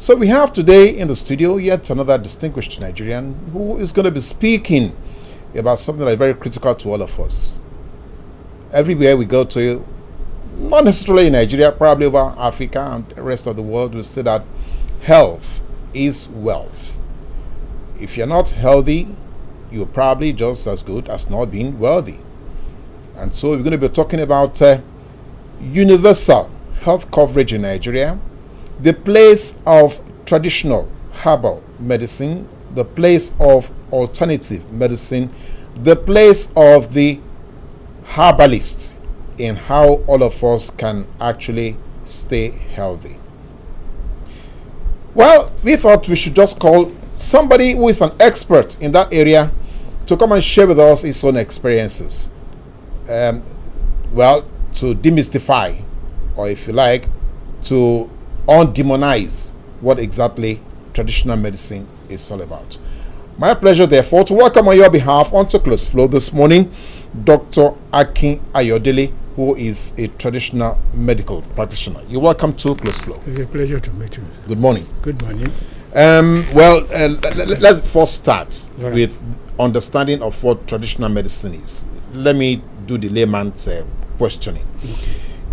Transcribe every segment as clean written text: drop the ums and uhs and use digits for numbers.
So we have today in the studio yet another distinguished Nigerian who is going to be speaking about something that is very critical to all of us. Everywhere we go to, not necessarily in Nigeria, probably over Africa and the rest of the world, we say that health is wealth. If you're not healthy, you're probably just as good as not being wealthy. And so we're going to be talking about universal health coverage in Nigeria, the place of traditional herbal medicine, the place of alternative medicine, the place of the herbalists, in how all of us can actually stay healthy. Well, we thought we should just call somebody who is an expert in that area to come and share with us his own experiences. To demystify, or if you like, to undemonize what exactly traditional medicine is all about. My pleasure, therefore, to welcome on your behalf onto Close Flow this morning, Dr. Akin Ayodele, who is a traditional medical practitioner. You're welcome to Close Flow. It's a pleasure to meet you. Good morning. Good morning. Let's first start Right. with understanding of what traditional medicine is. Let me do the layman's questioning. Okay.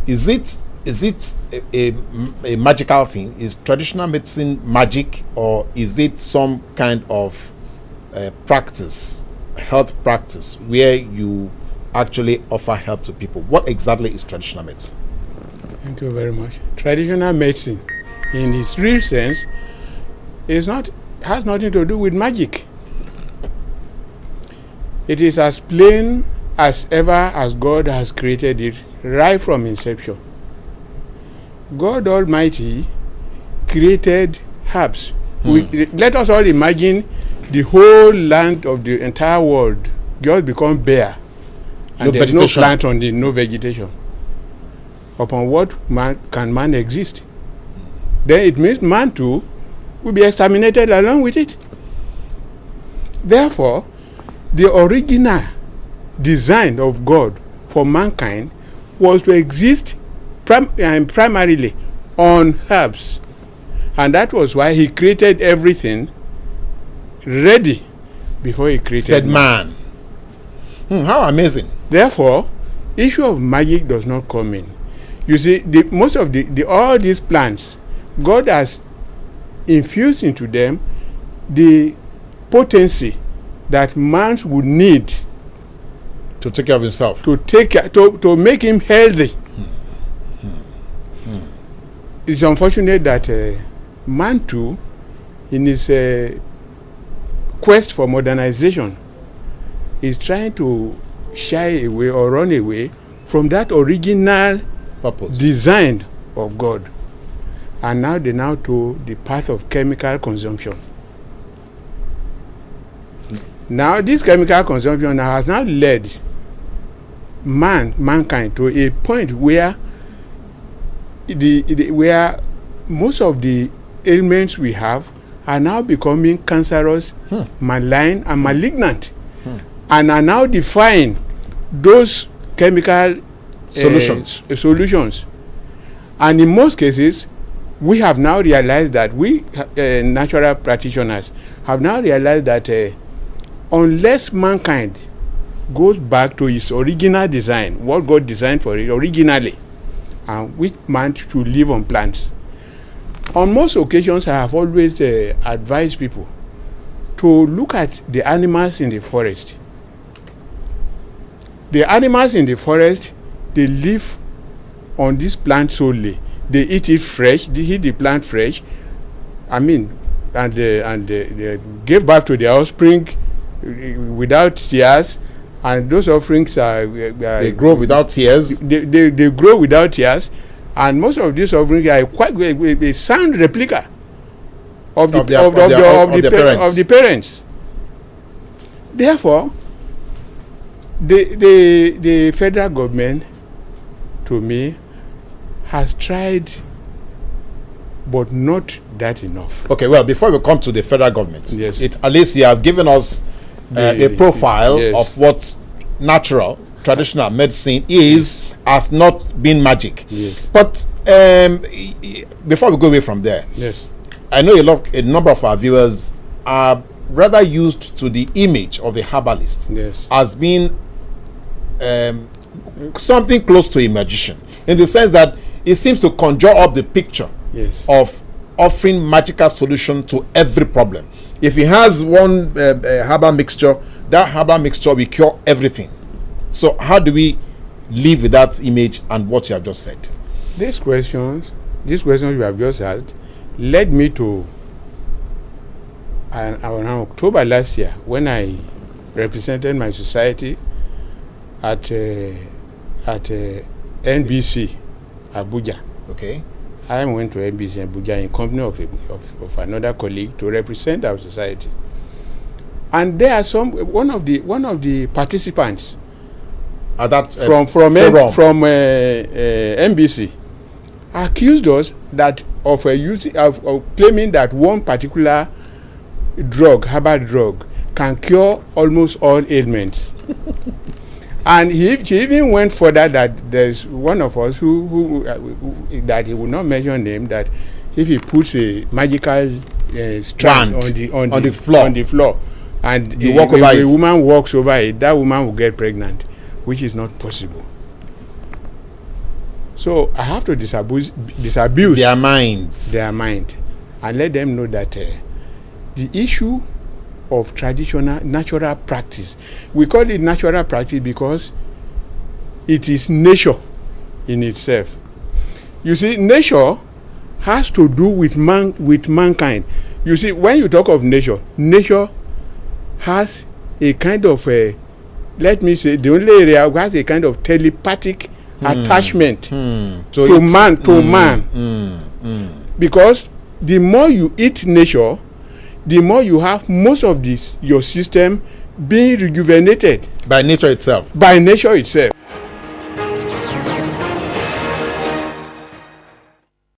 Is it a magical thing? Is traditional medicine magic, or is it some kind of practice, health practice, where you actually offer help to people? What exactly is traditional medicine? Thank you very much. Traditional medicine, in its real sense, has nothing to do with magic. It is as plain as ever as God has created it, right from inception. God Almighty created herbs. Let us all imagine the whole land of the entire world just become bare, and there's no plant on the no vegetation. Upon what can man exist? Then it means man too will be exterminated along with it. Therefore, the original design of God for mankind was to exist primarily on herbs, and that was why he created everything ready before he created man. How amazing. Therefore, issue of magic does not come in. You see, most of all these plants, God has infused into them the potency that man would need to take care of himself, to make him healthy. It's unfortunate that man too, in his quest for modernization, is trying to shy away or run away from that original purpose, design of God, and now they to the path of chemical consumption. Now this chemical consumption has now led mankind to a point where where most of the ailments we have are now becoming cancerous, malign, and malignant, and are now defying those chemical solutions. And in most cases, we have now realized that we natural practitioners have now realized that unless mankind goes back to its original design, what God designed for it originally, and which man should live on plants. On most occasions, I have always advised people to look at the animals in the forest. The animals in the forest, they live on this plant solely. They eat it fresh. They eat the plant fresh. And they give birth to their offspring without tears. And those offerings they grow without tears. They grow without tears, and most of these offerings are quite a sound replica of the parents. Therefore, the federal government, to me, has tried, but not that enough. Okay, well, before we come to the federal government, yes, at least you have given us a profile of what natural traditional medicine is, as not being magic. Yes. But before we go away from there, yes, I know a number of our viewers are rather used to the image of the herbalist as being something close to a magician, in the sense that it seems to conjure up the picture of offering magical solution to every problem. If he has one herbal mixture, that herbal mixture will cure everything. So how do we live with that image and what you have just said? These questions you have just asked led me to around October last year, when I represented my society at NBC Abuja. Okay. I went to NBC Abuja in company of another colleague to represent our society. And there are one of the participants at that from NBC accused us that of claiming that one particular herbal drug, can cure almost all ailments. And she even went further, that there's one of us who that he would not mention name, that if he puts a magical strand on the floor and the woman walks over it, that woman will get pregnant, which is not possible. So I have to disabuse their minds, and let them know that the issue of traditional natural practice, we call it natural practice because it is nature in itself. You see, nature has to do with mankind. You see, when you talk of nature has a kind of let me say, the only area has a kind of telepathic attachment to man. Because the more you eat nature, the more you have most of your system being rejuvenated by nature itself.